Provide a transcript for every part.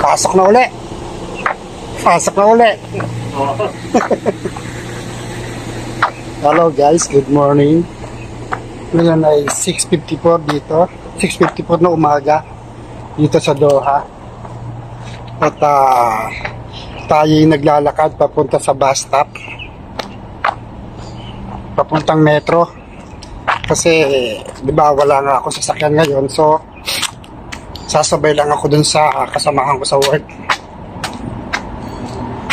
Pasok na uli. Pasok na uli. Hello guys, good morning. Ngayon ay 6:54 dito. 6:54 na umaga dito sa Doha. At tayo'y naglalakad papunta sa bus stop. Papuntang metro. Kasi di ba wala nga ako sasakyan ngayon, so sasabay lang ako dun sa kasamahan ko sa work.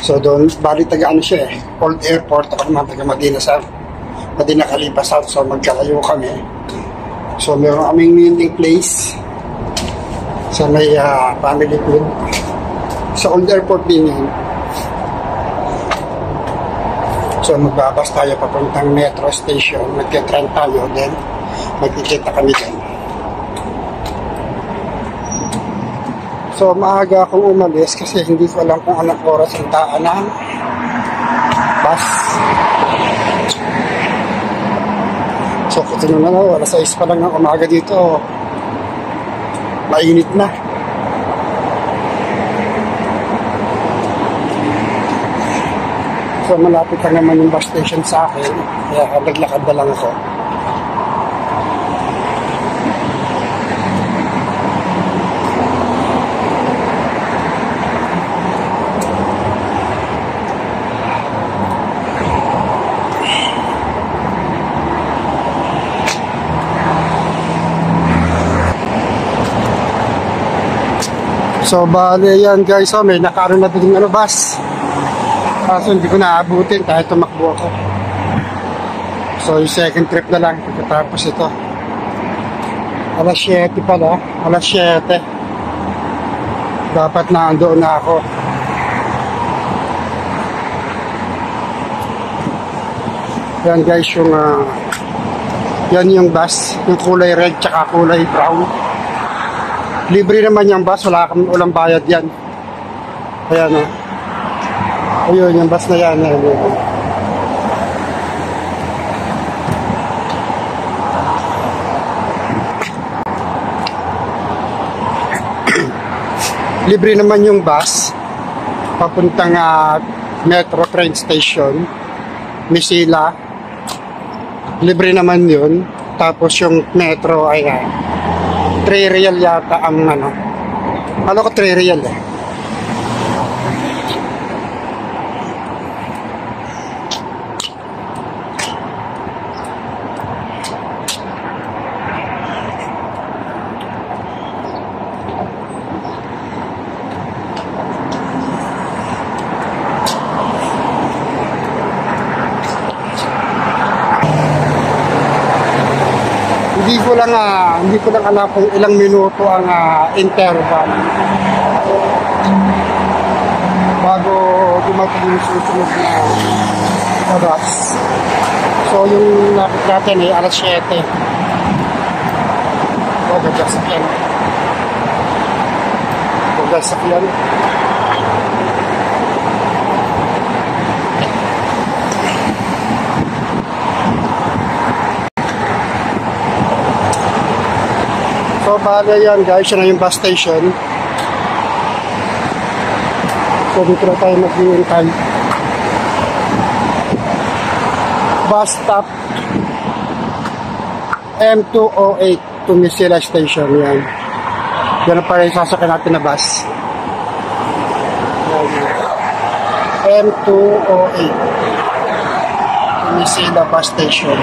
So doon, bali taga ano siya Old Airport, ako naman taga Medina Khalifa South, so magkalayo kami. So meron kaming meeting place sa may family food sa Old Airport din yan. So magbabas tayo papuntang metro station, magkitran tayo, then magkikita kami din. So maaga akong umalis kasi hindi ko alam kung anong oras ang daan ng bus. So kung na lang, alas 6 pa lang ng umaga dito, mainit na. So malapit lang naman yung bus station sa akin, kaya naglakad na lang ako. So bale yan guys, may nakaroon na din bus. Kaso hindi ko naabutin kahit tumakbo ako. So yung second trip na lang pagkatapos ito. Alas 7 pala, alas 7. Dapat na andoon na ako. Yan guys, yung yan yung bus, yung kulay red tsaka kulay brown. Libre naman yung bus, walang bayad yan. Ayan o. Ayun, yung bus na yan. Libre naman yung bus papuntang metro train station, Misila. Libre naman yun. Tapos yung metro ay 3 real yata ang ano ko 3 real eh. Hindi ko lang alam kung ilang minuto ang interval bago dumating yung susunod na oras. So yung napit natin ay alas 7. Gagagsak yan. So bale yan guys, yun na yung bus station. So dito na tayo mag-iintay. Bus stop M208 to Misila Station. Yan. Yan na pala yung sasakyan natin na bus. M208 to Misila Bus Station.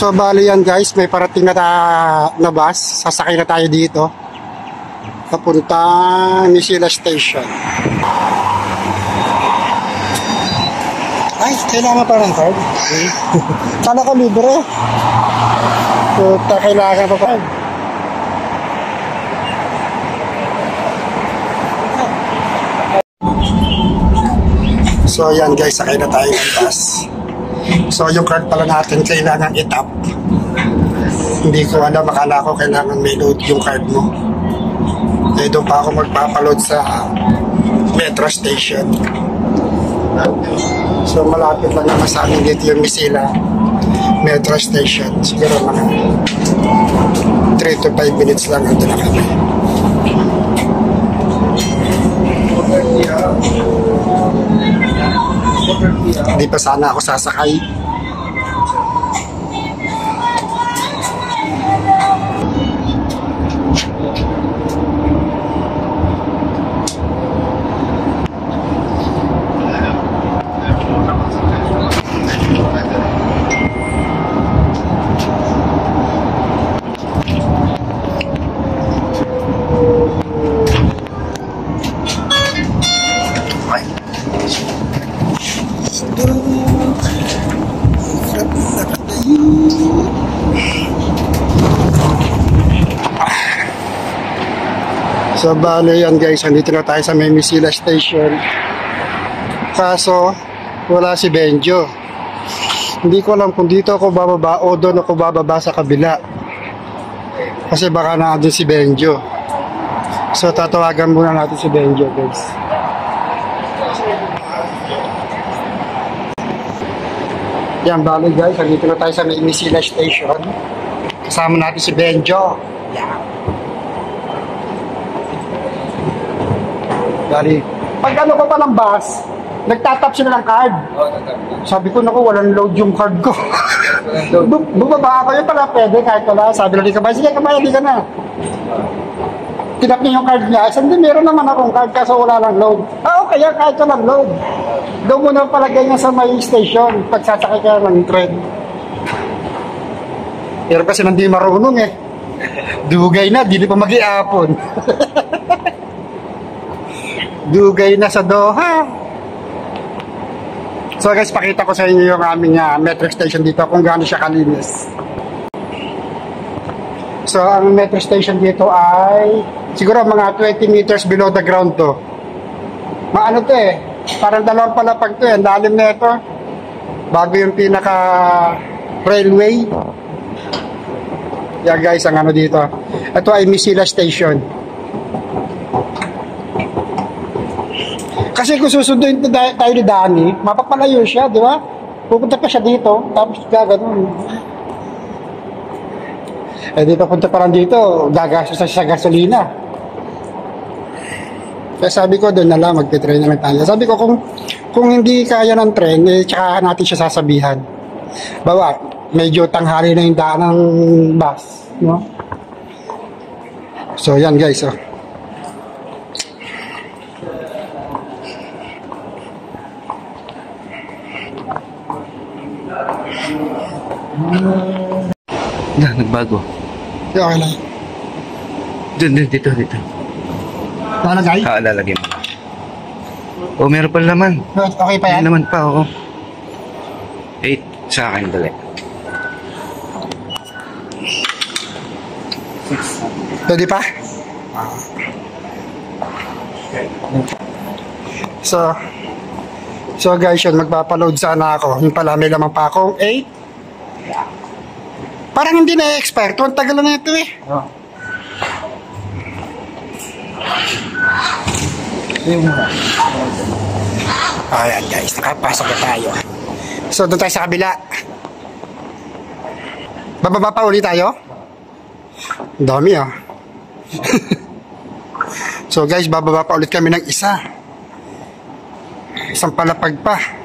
So bali yan guys, may parating na bus. Sasakay na tayo dito papuntang Misila Station. Kailangan pa ng card? Kala ko libre. So, kailangan pa card. So, yan guys, sakay na tayo ng bus. So, yung card pala natin kailangan i-tap. Hindi ko alam, akala ko kailangan may load yung card mo. Eh, doon pa ako magpapaload sa metro station. So, malapit lang naman sa amin dito yung Misila metro station. Siguro mga 3 to 5 minutes lang ando na kami. Hindi pa sana ako sasakay. So, bale yan guys, andito na tayo sa may Misila Station. Kaso, wala si Benjo. Hindi ko alam kung dito ako bababa o doon ako bababa sa kabila. Kasi baka naandun si Benjo. So, tatawagan muna natin si Benjo guys. Yan, bale guys, andito na tayo sa may Misila Station. Kasama natin si Benjo. Yeah. Dari, pag ano ko pa ng bus, nagtatap sila ng card. Sabi ko, naku, walang load yung card ko. Bumaba ako, yun pala, pwede, kahit wala. Sabi lang, di ka ba? Sige, kamay, di ka na. Tinap niya yung card niya. Hindi, meron naman akong card, kaso wala lang load. Okay, kahit walang load. Doon mo na palagay niya sa may station, pag sasakay ka ng train. Pero kasi hindi marunong eh. Dugay na, di pa mag-iapon. Dugay na sa Doha. So guys, pakita ko sa inyo yung aming metro station dito kung gaano siya kalinis. So ang metro station dito ay siguro mga 20 meters below the ground to. Maano to eh, parang dalawang palapag to eh, ang lalim na ito. Bago yung pinaka railway. Yeah guys, ang ano dito. Ito ay Misila Station. Kasi kung susunduin tayo ni Danny, mapapalayo siya, di ba? Pupunta pa siya dito, tapos gagano'n. Eh dito, punta pa lang dito, gagastos sa gasolina. Kaya sabi ko, doon na lang, magte-train na lang tayo. Sabi ko, kung hindi kaya ng tren, eh, tsaka natin siya sasabihan. Bawa, medyo tanghali na yung daan ng bus, no? So, yan guys, oh. Na, nagbago. Okay lang. Dito. Lalagay? Lalagay mo. Oh, meron pa naman. Okay pa yan? Meron naman pa, oo. 8 sa akin, dali. Pwede pa? So guys, yun, magpapaload sana ako. Yung pala, may lamang pa akong 8. Parang hindi na-expire. Ang tagal na ito eh. Oh. Ayan guys, nakapasok na tayo. So doon tayo sa kabila. Bababa pa ulit tayo? Ang dami ah. So guys, bababa pa ulit kami ng isa. Isang palapag pa.